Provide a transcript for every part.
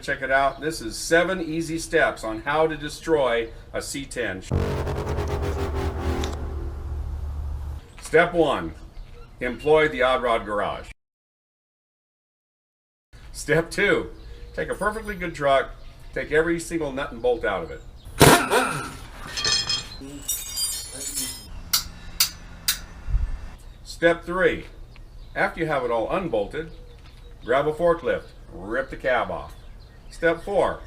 Check it out. This is 7 easy steps on how to destroy a C10. Step 1. Employ the odd rod garage. Step 2. Take a perfectly good truck, take every single nut and bolt out of it. Step 3. After you have it all unbolted, grab a forklift, rip the cab off. Step 4.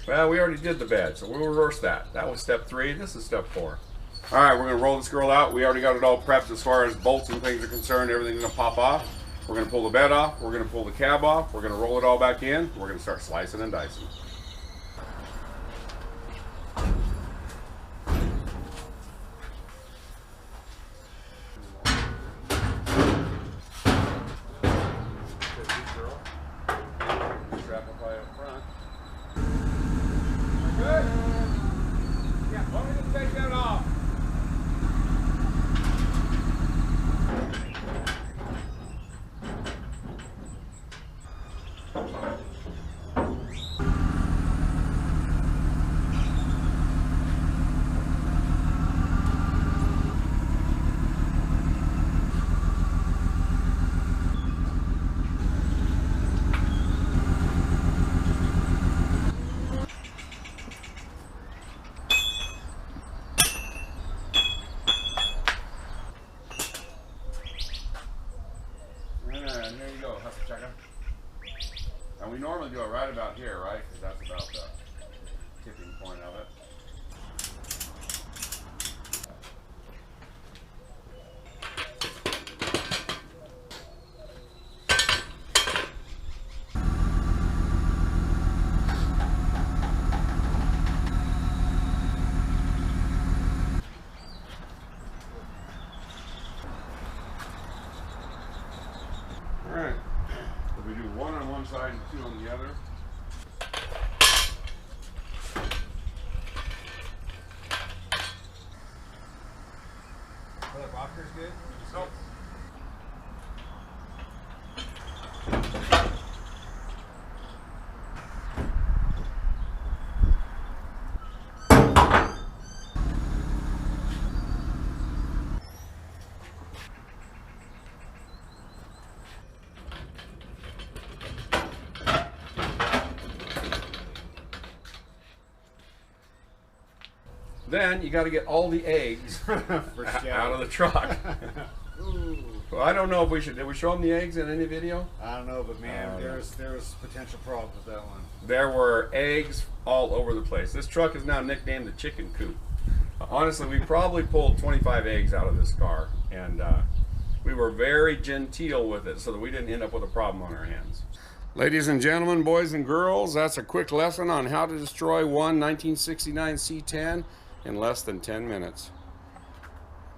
Well, we already did the bed, so we'll reverse that. That was step 3. This is step 4. All right, we're going to roll this girl out. We already got it all prepped as far as bolts and things are concerned. Everything's going to pop off. We're going to pull the bed off. We're going to pull the cab off. We're going to roll it all back in. We're going to start slicing and dicing. Good. Yeah, why don't we just take that off? And there you go, have to check it. And we normally do it right about here, right? Because that's about the tipping point of it. Alright, so we do 1 on one side and 2 on the other. Well, the rocker's good? So, then you got to get all the eggs out of the truck. Well, I don't know if we should. Did we show them the eggs in any video? I don't know, but man, there's potential problems with that one. There were eggs all over the place. This truck is now nicknamed the chicken coop. Honestly, we probably pulled 25 eggs out of this car, and we were very genteel with it so that we didn't end up with a problem on our hands. Ladies and gentlemen, boys and girls, that's a quick lesson on how to destroy one 1969 C10 in less than 10 minutes.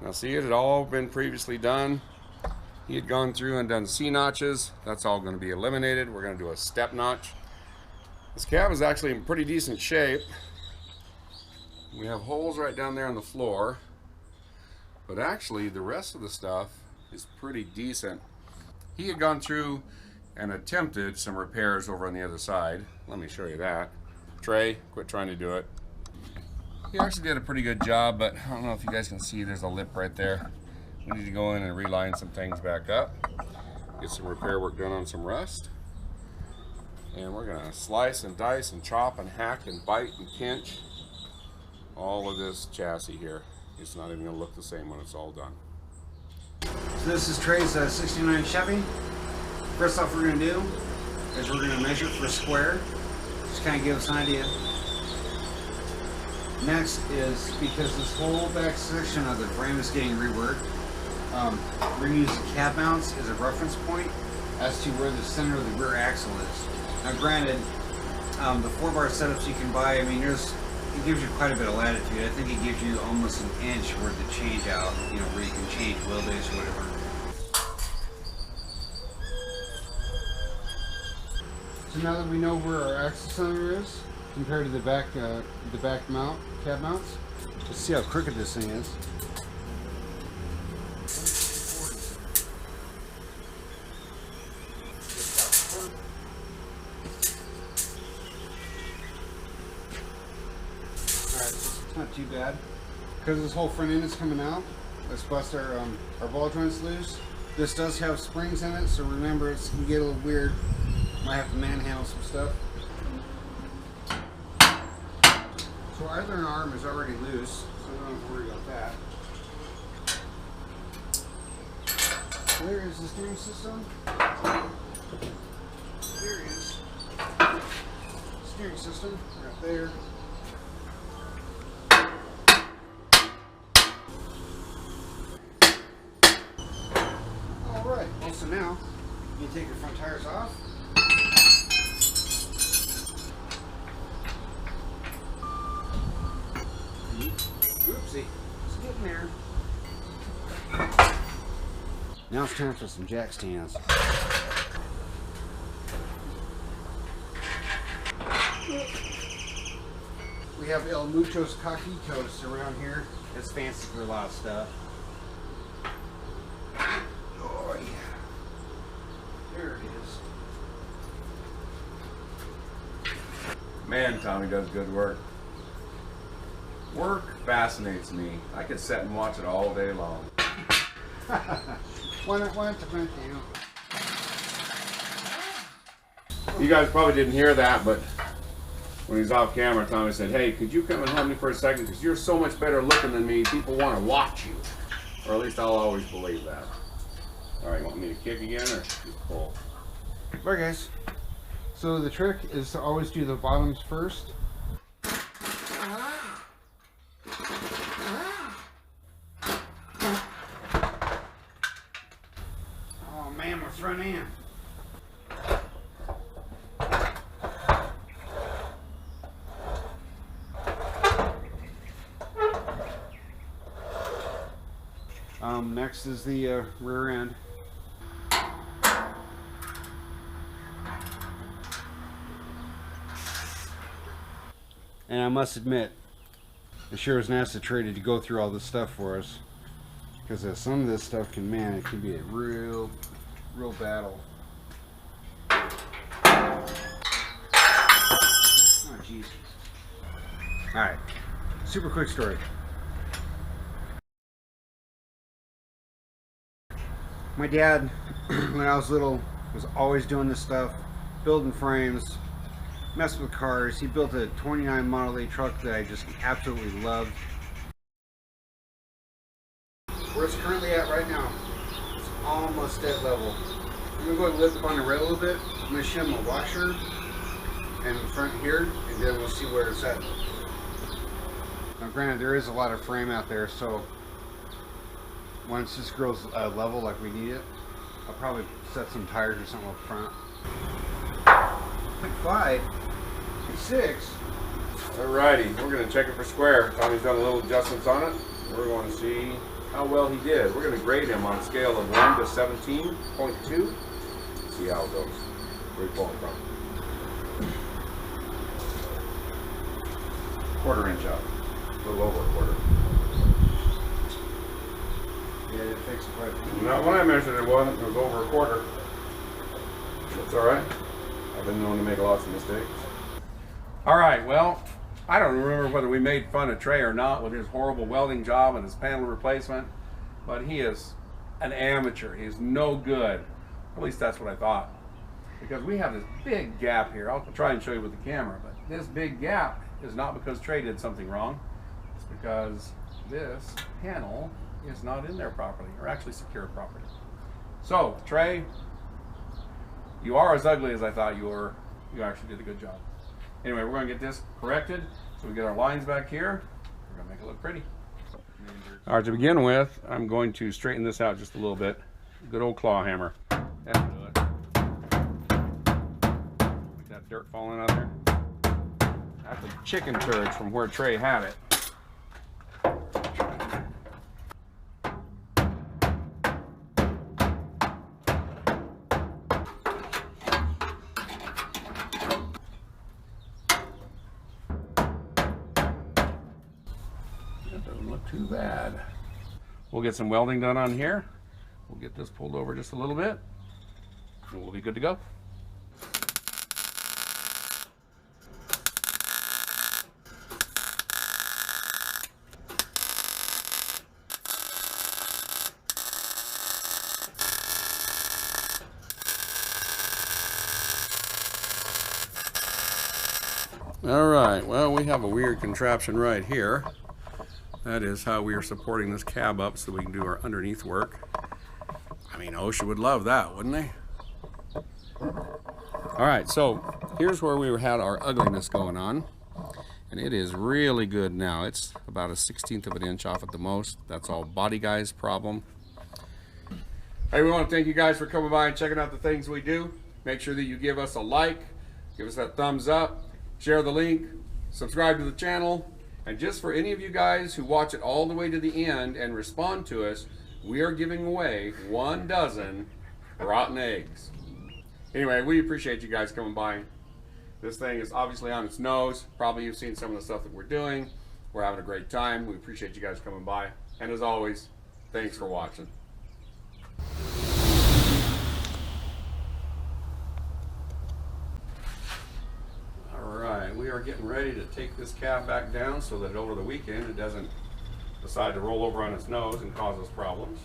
Now see, it had all been previously done. He had gone through and done C notches. That's all going to be eliminated. We're going to do a step notch. This cab is actually in pretty decent shape. We have holes right down there on the floor, but actually the rest of the stuff is pretty decent. He had gone through and attempted some repairs over on the other side. Let me show you that. Trey, quit trying to do it. He actually did a pretty good job, but I don't know if you guys can see there's a lip right there. We need to go in and reline some things back up, get some repair work done on some rust, and we're gonna slice and dice and chop and hack and bite and pinch all of this chassis here. It's not even gonna look the same when it's all done. So this is Trey's 69 Chevy. First off, we're going to do is we're going to measure for a square, just kind of give us an idea. Next is, because this whole back section of the frame is getting reworked, we're going to use the cab mounts as a reference point as to where the center of the rear axle is. Now granted, the 4-bar setups you can buy, I mean, it gives you quite a bit of latitude. I think it gives you almost an inch worth of change out, you know, where you can change wheelbase or whatever. So now that we know where our axle center is compared to the back mount, cab mounts, let's see how crooked this thing is. Not too bad. Because this whole front end is coming out, let's bust our ball joints loose. This does have springs in it, so remember it can get a little weird. Might have to manhandle some stuff. So our other arm is already loose, so we don't have to worry about that. There is the steering system. There is steering system right there. Alright, well, so now you take your front tires off. Oopsie, it's getting there. Now it's time for some jack stands. We have El Muchos Caquitos around here. It's fancy for a lot of stuff. Oh yeah. There it is. Man, Tommy does good work. Work fascinates me. I could sit and watch it all day long. Why not to print you? You guys probably didn't hear that, but when he's off camera, Tommy said, "Hey, could you come and help me for a second? Because you're so much better looking than me. People want to watch you." Or at least I'll always believe that. All right, you want me to kick again or just pull? Alright guys, so the trick is to always do the bottoms first. Oh man, my front end. Next is the rear end. And I must admit, it sure is nice to Trey to go through all this stuff for us, because some of this stuff can, man, it can be a real battle. Oh jeez. All right, super quick story. My dad, when I was little, was always doing this stuff, building frames, messing with cars. He built a 29 Model A truck that I just absolutely loved. Where it's currently at right now, it's almost dead level. I'm gonna go and lift up on the rail a little bit. I'm gonna shim a washer and the front here, and then we'll see where it's at. Now granted, there is a lot of frame out there, so once this grows level like we need it, I'll probably set some tires or something up front. 5, 6. Alrighty, we're going to check it for square. Tommy's done a little adjustments on it. We're going to see how well he did. We're going to grade him on a scale of 1 to 17.2. See how it goes. Where are you pulling from? Quarter inch up. A little over a quarter. Yeah, it takes quite a bit. Not when I measured it wasn't. It was over a quarter. That's alright. I've been known to make lots of mistakes. Alright, well, I don't remember whether we made fun of Trey or not with his horrible welding job and his panel replacement, but he is an amateur. He is no good. At least that's what I thought. Because we have this big gap here. I'll try and show you with the camera, but this big gap is not because Trey did something wrong. It's because this panel is not in there properly, or actually secured properly. So, Trey, you are as ugly as I thought you were. You actually did a good job. Anyway, we're going to get this corrected so we get our lines back here. We're going to make it look pretty. All right, to begin with, I'm going to straighten this out just a little bit. Good old claw hammer. That'll do it. Like that dirt falling out there. That's a chicken turd from where Trey had it. Doesn't look too bad. We'll get some welding done on here. We'll get this pulled over just a little bit, and we'll be good to go. All right, well, we have a weird contraption right here. That is how we are supporting this cab up so we can do our underneath work. I mean, OSHA would love that, wouldn't they? All right, so here's where we had our ugliness going on. And it is really good now. It's about a 1/16 of an inch off at the most. That's all Body Guy's problem. Hey, we want to thank you guys for coming by and checking out the things we do. Make sure that you give us a like, give us that thumbs up, share the link, subscribe to the channel. And just for any of you guys who watch it all the way to the end and respond to us, we are giving away 1 dozen rotten eggs. Anyway, we appreciate you guys coming by. This thing is obviously on its nose. Probably you've seen some of the stuff that we're doing. We're having a great time. We appreciate you guys coming by. And as always, thanks for watching. Alright, we are getting ready to take this cab back down so that over the weekend it doesn't decide to roll over on its nose and cause us problems.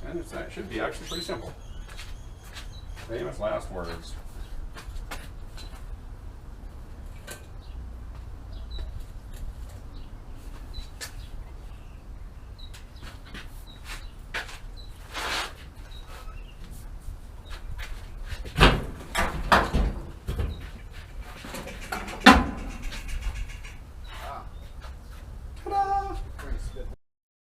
And that should be actually pretty simple. Famous last words.